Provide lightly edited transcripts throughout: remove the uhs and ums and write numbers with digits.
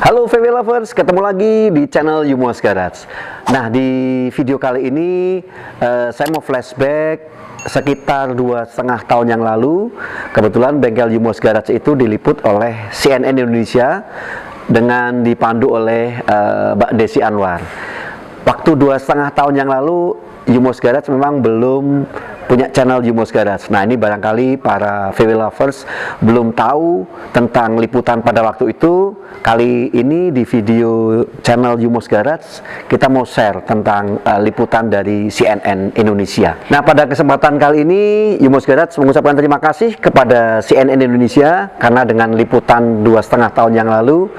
Halo VW Lovers, ketemu lagi di channel Yumos Garage. Nah, di video kali ini saya mau flashback sekitar 2,5 tahun yang lalu. Kebetulan bengkel Yumos Garage itu diliput oleh CNN Indonesia dengan dipandu oleh Mbak Desi Anwar. Waktu 2,5 tahun yang lalu, Yumos Garage memang belum punya channel Yumos Garage. Nah, ini barangkali para VW Lovers belum tahu tentang liputan pada waktu itu. Kali ini di video channel Yumos Garage kita mau share tentang liputan dari CNN Indonesia. Nah, pada kesempatan kali ini Yumos Garage mengucapkan terima kasih kepada CNN Indonesia karena dengan liputan 2,5 tahun yang lalu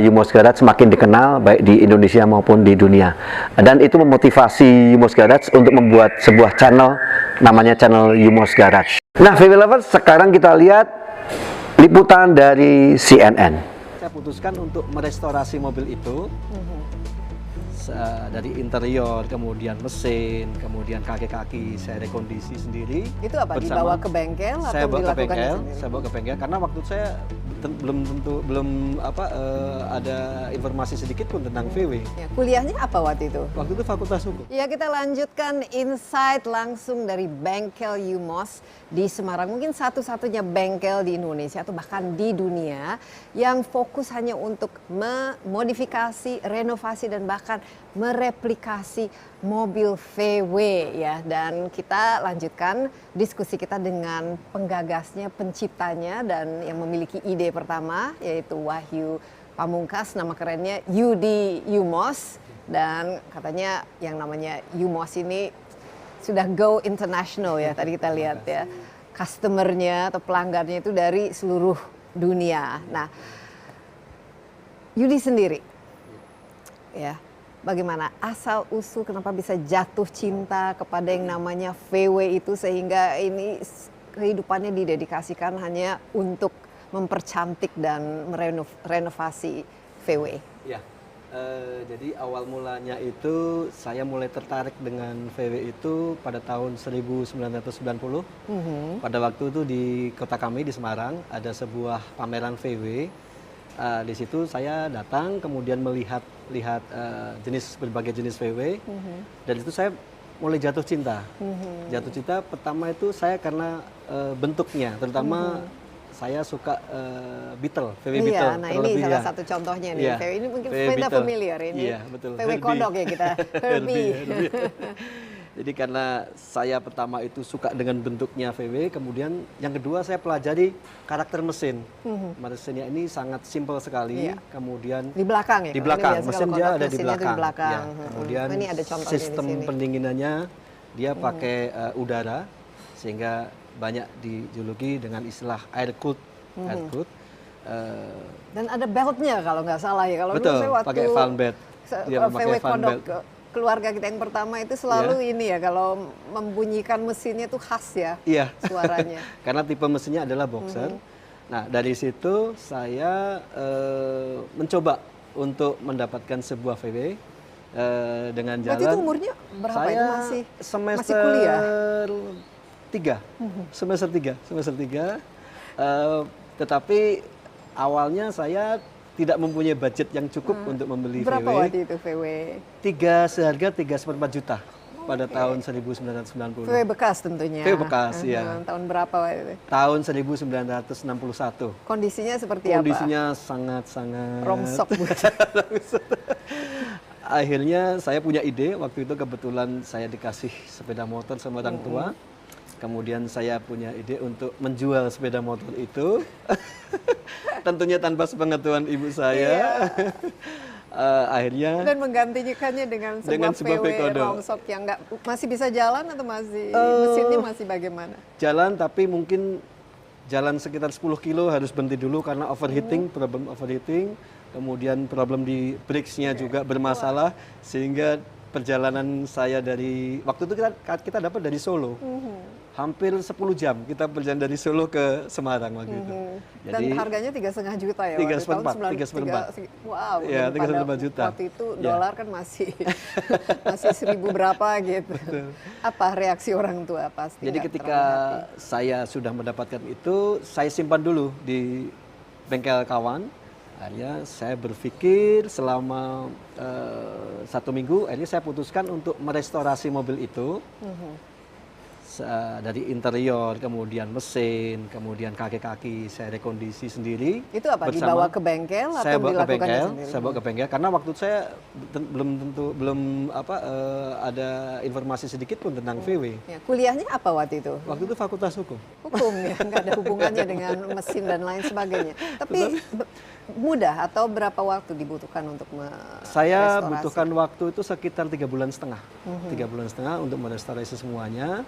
Yumos Garage semakin dikenal baik di Indonesia maupun di dunia. Dan itu memotivasi Yumos Garage untuk membuat sebuah channel namanya channel Yumos Garage. Nah, VW Lovers, sekarang kita lihat liputan dari CNN. Saya putuskan untuk merestorasi mobil itu dari interior, kemudian mesin, kemudian kaki-kaki saya rekondisi sendiri. Itu apa? Dibawa ke bengkel atau saya bawa ke dilakukan bengkel, sendiri? saya bawa ke bengkel karena waktu itu saya belum ada informasi sedikit pun tentang VW. Ya, kuliahnya apa waktu itu? Waktu itu Fakultas Hukum. Ya, kita lanjutkan insight langsung dari bengkel Yumos di Semarang. Mungkin satu-satunya bengkel di Indonesia atau bahkan di dunia yang fokus hanya untuk memodifikasi, renovasi dan bahkan mereplikasi mobil VW ya. Dan kita lanjutkan diskusi kita dengan penggagasnya, penciptanya dan yang memiliki ide pertama yaitu Wahyu Pamungkas, nama kerennya Yudi Yumos, dan katanya yang namanya Yumos ini sudah go international ya. Tadi kita lihat ya, customernya atau pelanggannya itu dari seluruh dunia. Nah, Yudi sendiri ya, bagaimana asal usul kenapa bisa jatuh cinta kepada yang namanya VW itu sehingga ini kehidupannya didedikasikan hanya untuk mempercantik dan merenovasi VW. Ya, jadi awal mulanya itu saya mulai tertarik dengan VW itu pada tahun 1990. Pada waktu itu di kota kami di Semarang ada sebuah pameran VW. Di situ saya datang kemudian melihat berbagai jenis VW. Dan itu saya mulai jatuh cinta. Jatuh cinta pertama itu saya karena bentuknya, terutama saya suka Beetle, VW Beetle. Iya, nah ini salah satu contohnya nih. Iya, VW ini mungkin VW kita Beetle. familiar ini. Iya, betul. VW Herbie. kodok ya kita, Herbie. Jadi karena saya pertama itu suka dengan bentuknya VW, kemudian yang kedua saya pelajari karakter mesin. Mesinnya ini sangat simpel sekali. Iya. Kemudian Di belakang ya? di kalau ini belakang, biasa mesin kalau dia kodok ada di mesinnya itu belakang. Ya, kemudian Ini ada contohnya sistem di sini. pendinginannya dia pakai udara sehingga banyak dijuluki dengan istilah air cooled. Dan ada beltnya kalau nggak salah ya. Kalau Betul, dulu saya waktu pakai fan belt. Dia VW memakai fan kodok belt. keluarga kita yang pertama itu selalu ini ya, kalau membunyikan mesinnya tuh khas ya Iya. suaranya. Karena tipe mesinnya adalah boxer. Nah, dari situ saya mencoba untuk mendapatkan sebuah VW dengan jalan. Waktu itu umurnya berapa? Saya Itu masih semester kuliah? 3. Semester 3. Tetapi awalnya saya tidak mempunyai budget yang cukup untuk membeli Berapa VW. waktu itu VW? Seharga 3,4 juta pada tahun 1990. VW bekas tentunya. VW bekas, iya. Tahun berapa waktu itu? Tahun 1961. Kondisinya seperti Kondisinya sangat-sangat Rongsok. Akhirnya saya punya ide, waktu itu kebetulan saya dikasih sepeda motor sama orang tua. Kemudian saya punya ide untuk menjual sepeda motor itu. Tentunya tanpa sepengetahuan ibu saya. Akhirnya Dan menggantikannya dengan sebuah VW kodok. rongsok yang masih bisa jalan atau masih mesinnya masih bagaimana? Jalan, tapi mungkin jalan sekitar 10 kilo harus berhenti dulu karena overheating, problem overheating. Kemudian problem di brakesnya juga bermasalah, sehingga perjalanan saya dari waktu itu kita dapat dari Solo. Hampir 10 jam kita berjalan dari Solo ke Semarang waktu itu. Dan harganya 3,5 juta ya? 3,4. Wow. Ya, pada 3,4 juta. Waktu itu dolar kan masih masih 1.000 berapa gitu. Apa reaksi orang tua pasti? Jadi ketika saya sudah mendapatkan itu, saya simpan dulu di bengkel kawan. Akhirnya saya berpikir selama 1 minggu, akhirnya saya putuskan untuk merestorasi mobil itu. Dari interior, kemudian mesin, kemudian kaki-kaki saya rekondisi sendiri. Itu apa? Dibawa ke bengkel atau saya bawa ke dilakukannya bengkel, sendiri? saya bawa ke bengkel karena waktu itu saya belum ada informasi sedikit pun tentang VW. Ya, kuliahnya apa waktu itu? Waktu itu Fakultas Hukum. Hukum ya, nggak ada hubungannya dengan mesin dan lain sebagainya. Tapi mudah atau berapa waktu dibutuhkan untuk Saya merestorasi? butuhkan waktu itu sekitar 3,5 bulan. 3,5 bulan untuk merestorasi semuanya.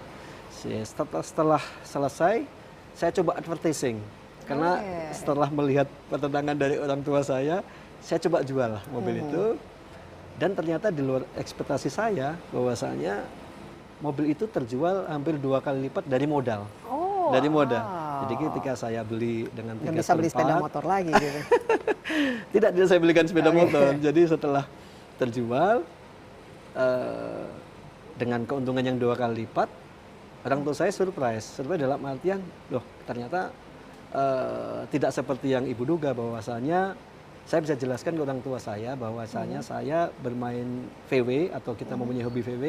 Setelah selesai, saya coba advertising. Karena setelah melihat pertentangan dari orang tua saya coba jual mobil itu. Dan ternyata di luar ekspektasi saya, bahwasanya mobil itu terjual hampir 2 kali lipat dari modal. Oh, dari modal. Jadi ketika saya beli dengan 3/4, bisa beli sepeda motor lagi gitu. tidak saya belikan sepeda motor. Jadi setelah terjual dengan keuntungan yang 2 kali lipat, orang tua saya surprise dalam artian, loh ternyata tidak seperti yang ibu duga, bahwasanya saya bisa jelaskan ke orang tua saya bahwasanya saya bermain VW atau kita mempunyai hobi VW.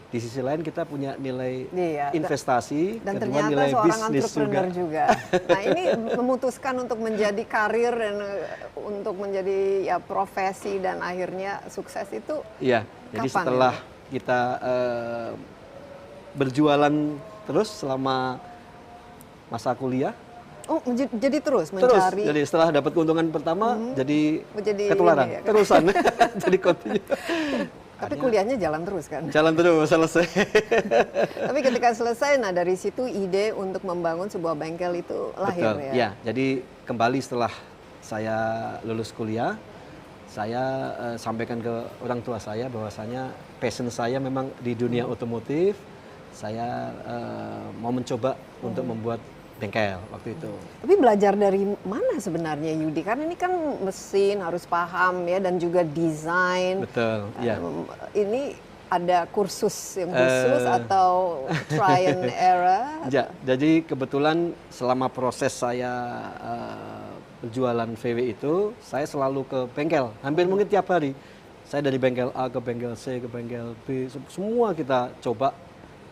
Di sisi lain kita punya nilai investasi dan kedua ternyata nilai seorang bisnis entrepreneur juga. Nah ini memutuskan untuk menjadi karir dan untuk menjadi ya profesi dan akhirnya sukses itu. Iya. Jadi setelah kita berjualan terus selama masa kuliah. Oh, jadi terus mencari. Jadi setelah dapat keuntungan pertama, jadi ketularan, ya, terusan, jadi continue. Tapi kuliahnya jalan terus kan? Jalan terus, selesai. Tapi ketika selesai, nah dari situ ide untuk membangun sebuah bengkel itu lahir. Betul, ya. Jadi kembali setelah saya lulus kuliah, saya sampaikan ke orang tua saya bahwasanya passion saya memang di dunia otomotif. Saya mau mencoba untuk membuat bengkel waktu itu. Tapi belajar dari mana sebenarnya Yudi? Karena ini kan mesin harus paham ya dan juga desain. Betul. Ya. Ini ada kursus yang khusus atau try and error? Ya, jadi kebetulan selama proses saya berjualan VW itu, saya selalu ke bengkel. Hampir mungkin tiap hari. Saya dari bengkel A ke bengkel C ke bengkel B, semua kita coba.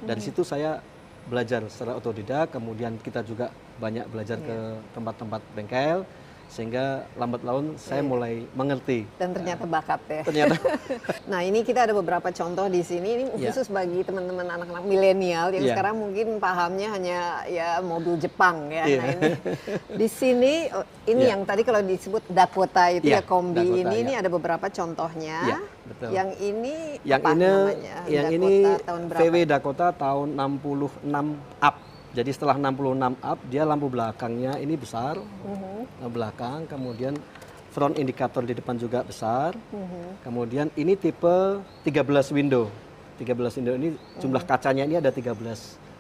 Dari situ saya belajar secara otodidak, kemudian kita juga banyak belajar ke tempat-tempat bengkel, sehingga lambat laun saya mulai mengerti. Dan ternyata bakat ya. Ternyata. Nah ini kita ada beberapa contoh di sini, ini khusus bagi teman-teman anak-anak milenial yang sekarang mungkin pahamnya hanya ya mobil Jepang ya. Nah ini di sini ini yang tadi kalau disebut Dakota itu ya kombi Dakota, ini ada beberapa contohnya. Betul. Yang ini yang apa ini, namanya? Yang Dakota ini tahun berapa? VW Dakota tahun 66 up. Jadi setelah 66 up, dia lampu belakangnya ini besar, belakang, kemudian front indikator di depan juga besar, kemudian ini tipe 13 window. 13 window ini jumlah kacanya ini ada 13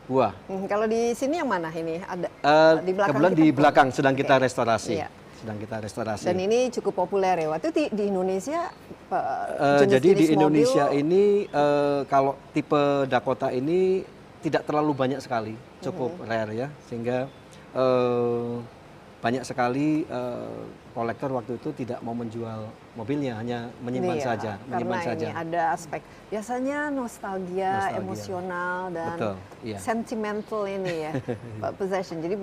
buah. Kalau di sini yang mana ini? Ada di belakang. Kebetulan di belakang sedang kita restorasi. Iya. Sedang kita restorasi. Dan ini cukup populer ya. Waktu di Indonesia jadi di Indonesia ini kalau tipe Dakota ini tidak terlalu banyak sekali, cukup rare ya, sehingga banyak sekali kolektor waktu itu tidak mau menjual mobilnya, hanya menyimpan saja. Karena ini ada aspek biasanya nostalgia. Emosional dan sentimental ini ya, possession. Jadi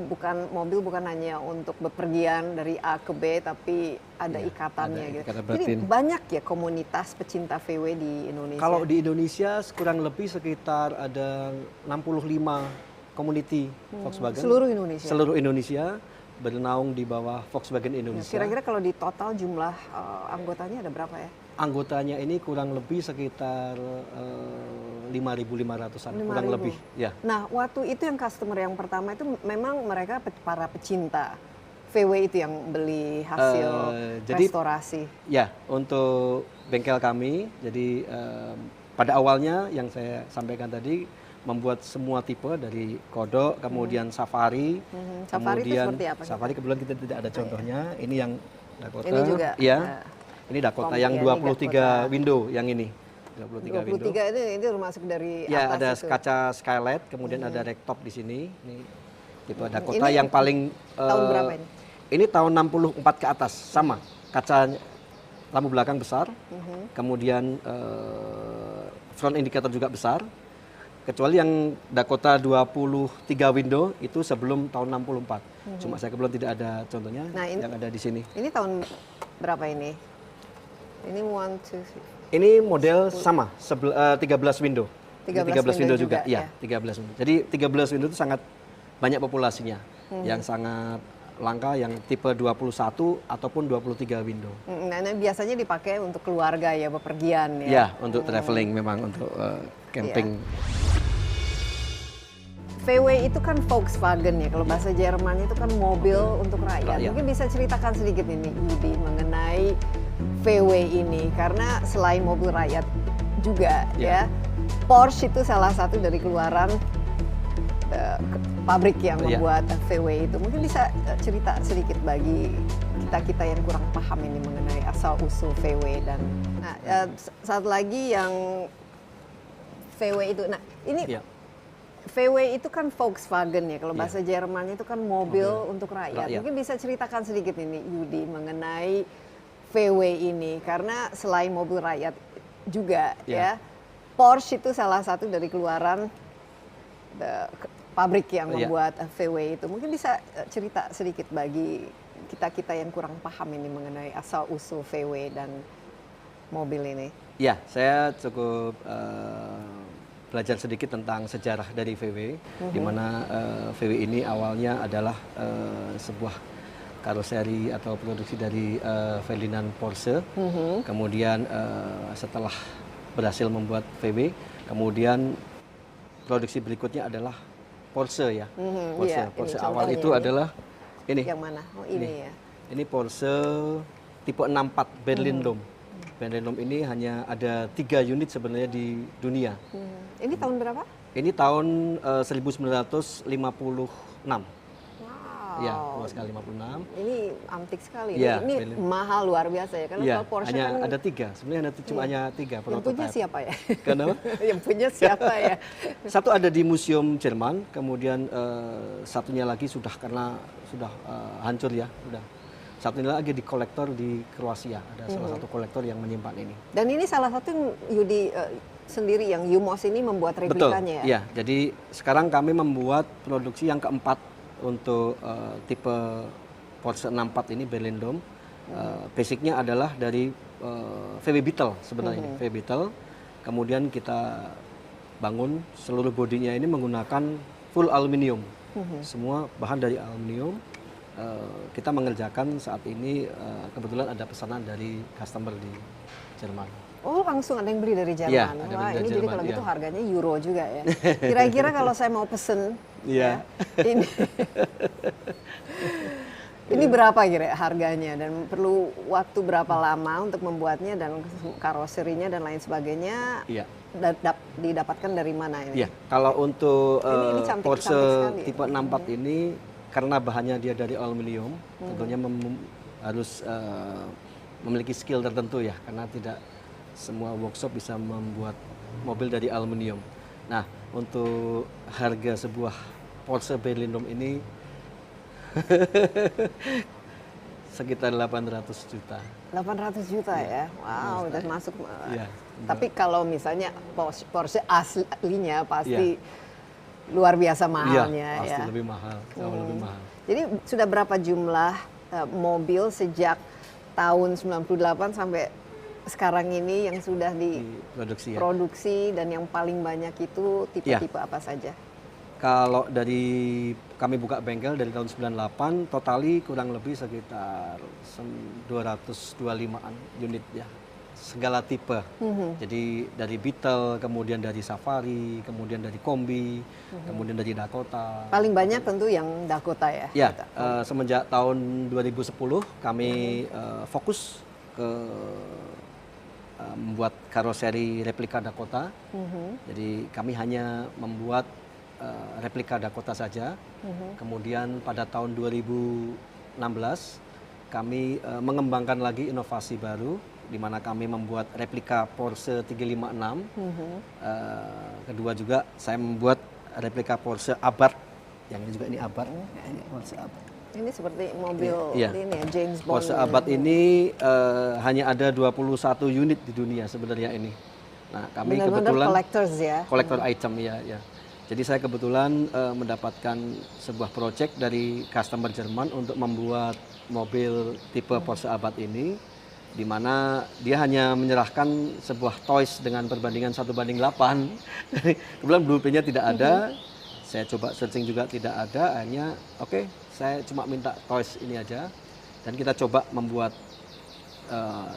mobil bukan hanya untuk bepergian dari A ke B, tapi ada ikatannya gitu. Jadi banyak ya komunitas pecinta VW di Indonesia. Kalau di Indonesia kurang lebih sekitar ada 65 community Volkswagen. Seluruh Indonesia. Seluruh Indonesia bernaung di bawah Volkswagen Indonesia. Kira-kira kalau di total jumlah anggotanya ada berapa ya? Anggotanya ini kurang lebih sekitar 5.500-an, kurang lebih. Ya. Nah, waktu itu yang customer yang pertama itu memang mereka para pecinta VW itu yang beli hasil restorasi. Ya, untuk bengkel kami, jadi pada awalnya yang saya sampaikan tadi, membuat semua tipe dari kodok, kemudian safari, Safari kemudian itu seperti apa? Safari kebetulan kita tidak ada contohnya. Ini yang Dakota. Ini juga. Iya. Ini Dakota yang 23 window yang ini. 23 window. 23 itu masuk dari ya, atas ada itu. kaca skylight, kemudian ada rooftop di sini. Ini tipe Dakota yang paling tahun berapa ini? Ini tahun 64 ke atas, sama. Kaca lampu belakang besar, kemudian front indicator juga besar. Kecuali yang Dakota 23 window itu sebelum tahun 64. Cuma saya kebetulan tidak ada contohnya yang ada di sini. Ini tahun berapa ini? Ini 1, 2, 3. Ini model sama, 13 window. 13 window juga, ya? 13 window. Jadi 13 window itu sangat banyak populasinya. Yang sangat langka yang tipe 21 ataupun 23 window. Nah, ini biasanya dipakai untuk keluarga ya, bepergian ya? Ya, untuk traveling memang, untuk camping. VW itu kan Volkswagen ya, kalau bahasa Jerman itu kan mobil untuk rakyat. Mungkin bisa ceritakan sedikit ini Yudi mengenai VW ini, karena selain mobil rakyat juga ya, Porsche itu salah satu dari keluaran pabrik yang membuat VW itu. Mungkin bisa cerita sedikit bagi kita yang kurang paham ini mengenai asal usul VW dan satu lagi yang VW itu. Nah, ini VW itu kan Volkswagen ya, kalau bahasa Jerman itu kan mobil untuk rakyat. Mungkin bisa ceritakan sedikit ini Yudi mengenai VW ini, karena selain mobil rakyat juga ya, Porsche itu salah satu dari keluaran pabrik yang membuat VW itu. Mungkin bisa cerita sedikit bagi kita yang kurang paham ini mengenai asal usul VW dan mobil ini. Ya, saya cukup belajar sedikit tentang sejarah dari VW, di mana VW ini awalnya adalah sebuah karoseri atau produksi dari Ferdinand Porsche. Kemudian setelah berhasil membuat VW, kemudian produksi berikutnya adalah Porsche ya. Porsche awal itu adalah ini. Yang mana? Oh, ini ya. Ini Porsche tipe 64 Berlin Dome. Berlin Dome ini hanya ada 3 unit sebenarnya di dunia. Ini tahun berapa? Ini tahun 1956. Wow. Ya, luas sekali 56. Ini antik sekali. Ya, ini mahal luar biasa ya, karena kalau Porsche hanya kan ada 3. Sebenarnya cuma hanya 3 prototipe. Yang punya siapa ya? Kenapa? Yang punya siapa ya? Satu ada di Museum Jerman, kemudian satunya lagi sudah hancur ya, sudah. Satunya lagi di kolektor di Kroasia, ada salah satu kolektor yang menyimpan ini. Dan ini salah satu yang Yudi sendiri, yang Yumos ini membuat replikanya. Betul, ya. Jadi sekarang kami membuat produksi yang keempat untuk tipe Porsche 64 ini Berlin Dome. Basicnya adalah dari VW Beetle sebenarnya, VW Beetle. Kemudian kita bangun seluruh bodinya ini menggunakan full aluminium, semua bahan dari aluminium. Kita mengerjakan saat ini, kebetulan ada pesanan dari customer di Jerman. Oh, langsung ada yang beli dari Jerman. Ya, wah, ini jadi Jerman, kalau gitu harganya euro juga ya. Kira-kira kalau saya mau pesen ini berapa kira harganya, dan perlu waktu berapa lama untuk membuatnya, dan karoserinya dan lain sebagainya didapatkan dari mana ini? Iya, kalau untuk ini Porsche cantik tipe 64 ini, karena bahannya dia dari aluminium, tentunya harus memiliki skill tertentu ya, karena tidak semua workshop bisa membuat mobil dari aluminium. Nah, untuk harga sebuah Porsche Berlin Dome ini sekitar 800 juta. 800 juta ya? Wow, udah masuk. Ya, tapi kalau misalnya Porsche aslinya pasti luar biasa mahalnya. Iya, pasti lebih mahal, jauh lebih mahal. Jadi sudah berapa jumlah mobil sejak tahun 98 sampai sekarang ini yang sudah diproduksi dan yang paling banyak itu tipe-tipe apa saja? Kalau dari kami buka bengkel dari tahun 98, totali kurang lebih sekitar 225-an unit ya, segala tipe. Jadi dari Beetle, kemudian dari Safari, kemudian dari Kombi, kemudian dari Dakota. Paling banyak tentu yang Dakota ya? Ya, semenjak tahun 2010 kami fokus ke membuat karoseri replika Dakota. Jadi kami hanya membuat replika Dakota saja. Kemudian pada tahun 2016 kami mengembangkan lagi inovasi baru, di mana kami membuat replika Porsche 356. Kedua juga saya membuat replika Porsche Abarth, yang juga ini Abarth. Ini Porsche Abarth. Ini seperti mobil Iya. ini ya, James Bond. Porsche Abad ini hanya ada 21 unit di dunia sebenarnya ini. Nah, kami Benar-benar kebetulan collectors ya. collector item ya, ya. Jadi saya kebetulan mendapatkan sebuah project dari customer Jerman untuk membuat mobil tipe Porsche Abad ini, di mana dia hanya menyerahkan sebuah toys dengan perbandingan 1:8. Kebetulan blueprintnya tidak ada. Saya coba searching juga tidak ada. Akhirnya oke, saya cuma minta toys ini aja, dan kita coba membuat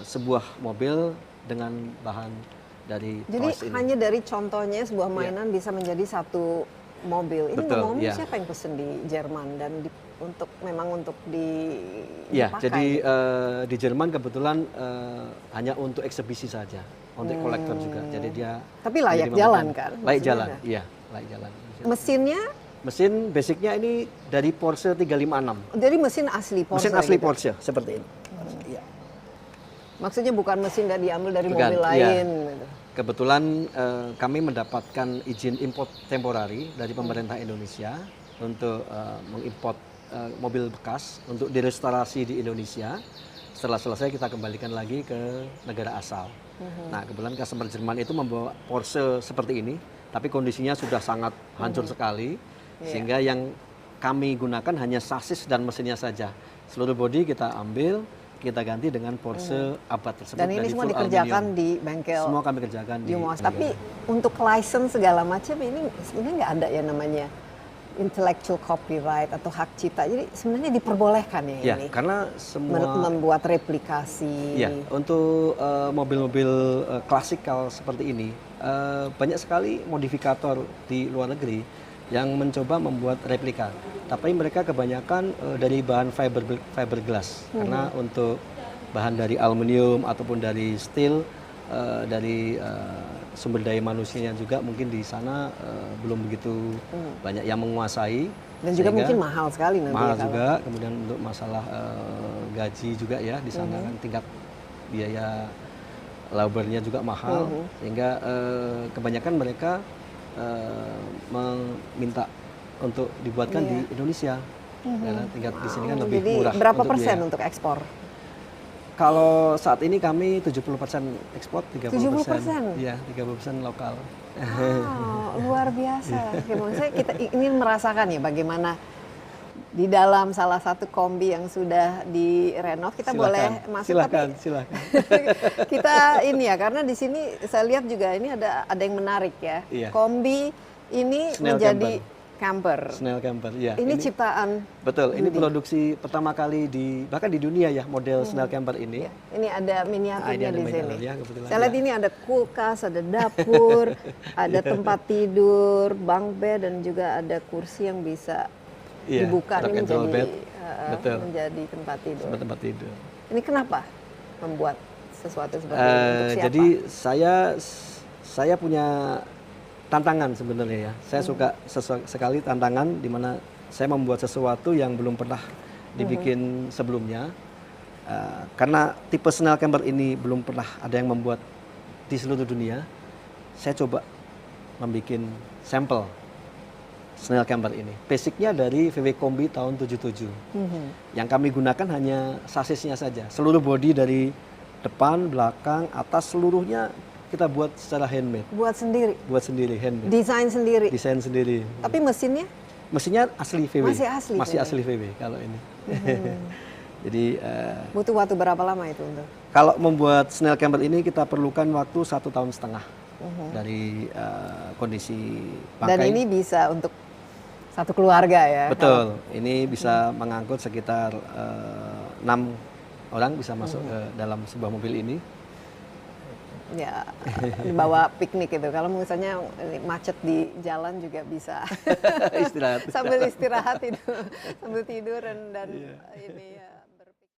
sebuah mobil dengan bahan dari Jadi toys ini. hanya dari contohnya sebuah mainan bisa menjadi satu mobil. Ini Betul, ngomong ya. siapa yang pesen di Jerman dan untuk Ya, dipakai? jadi di Jerman kebetulan hanya untuk eksebisi saja, untuk kolektor juga. Jadi dia Tapi layak jadi jalan memberikan- kan? Layak Maksudnya jalan, ada. iya, layak jalan. Mesinnya, Mesin basicnya ini dari Porsche 356. jadi mesin asli Porsche. Mesin asli gitu? Porsche seperti ini. Iya. Maksudnya bukan mesin dari diambil dari Bukan, mobil iya. lain. Gitu. Kebetulan kami mendapatkan izin import temporari dari pemerintah Indonesia untuk mengimport mobil bekas untuk direstorasi di Indonesia. Setelah selesai kita kembalikan lagi ke negara asal. Nah, kebetulan customer Jerman itu membawa Porsche seperti ini, tapi kondisinya sudah sangat hancur sekali, sehingga yang kami gunakan hanya sasis dan mesinnya saja. Seluruh bodi kita ambil, kita ganti dengan Porsche Abad tersebut. Dan ini dari semua full dikerjakan aluminium. di bengkel Semua kami kerjakan di Jumos. Tapi untuk license segala macam ini sebenarnya nggak ada ya namanya intellectual copyright atau hak cipta. Jadi sebenarnya diperbolehkan ya, ya, ini karena semua membuat replikasi. ya, untuk mobil-mobil klasikal seperti ini banyak sekali modifikator di luar negeri yang mencoba membuat replika. Tapi mereka kebanyakan dari bahan fiberglass karena untuk bahan dari aluminium ataupun dari steel dari sumber daya manusianya juga mungkin di sana belum begitu banyak yang menguasai. Dan juga Sehingga mungkin mahal sekali nanti mahal ya kalau- juga, kemudian untuk masalah gaji juga ya di sana kan tingkat biaya labornya juga mahal, sehingga kebanyakan mereka meminta untuk dibuatkan di Indonesia karena tingkat di sini kan lebih Jadi murah. berapa untuk persen biaya. untuk ekspor? Kalau saat ini kami 70% ekspor, 30%. 70%? Iya, 30% lokal. Wow, luar biasa. Gimana saya kita ingin merasakan ya bagaimana di dalam salah satu kombi yang sudah direnov kita boleh masuk silakan, tapi silakan. kita ini ya karena di sini saya lihat juga ini ada yang menarik ya. Iya. Kombi ini Snell menjadi camper. Snell camper, ya. Ini ciptaan betul. Ini produksi pertama kali bahkan di dunia ya model Snell camper ini. ini ada miniaturnya ada di miniatur, sini. ya, kebetulan, Saya lihat ya. ini ada kulkas, ada dapur, ada tempat tidur, bunk bed dan juga ada kursi yang bisa Iya, dibuka rock ini and roll bed. Betul. menjadi tempat tidur. Seperti tempat tidur. Ini kenapa membuat sesuatu seperti ini? Untuk siapa? Jadi saya punya tantangan sebenarnya ya. Saya suka sekali tantangan di mana saya membuat sesuatu yang belum pernah dibikin sebelumnya. Karena tipe Snell camper ini belum pernah ada yang membuat di seluruh dunia. Saya coba membuat sampel Snell camper ini. Basicnya dari VW Kombi tahun 77. Yang kami gunakan hanya sasisnya saja. Seluruh bodi dari depan, belakang, atas seluruhnya kita buat secara handmade. buat sendiri, Buat sendiri, handmade. desain sendiri. Desain sendiri. Tapi mesinnya Mesinnya asli VW. Masih asli Masih VW. asli VW kalau ini. Jadi butuh waktu berapa lama itu untuk? kalau membuat Snell camper ini kita perlukan waktu 1,5 tahun dari kondisi bangkai. Dan ini bisa untuk satu keluarga ya? Betul, ini bisa mengangkut sekitar 6 orang bisa masuk ke dalam sebuah mobil ini. Ya, dibawa piknik itu. Kalau misalnya macet di jalan juga bisa Istirahat. sambil istirahat itu, sambil tidur dan ini ya.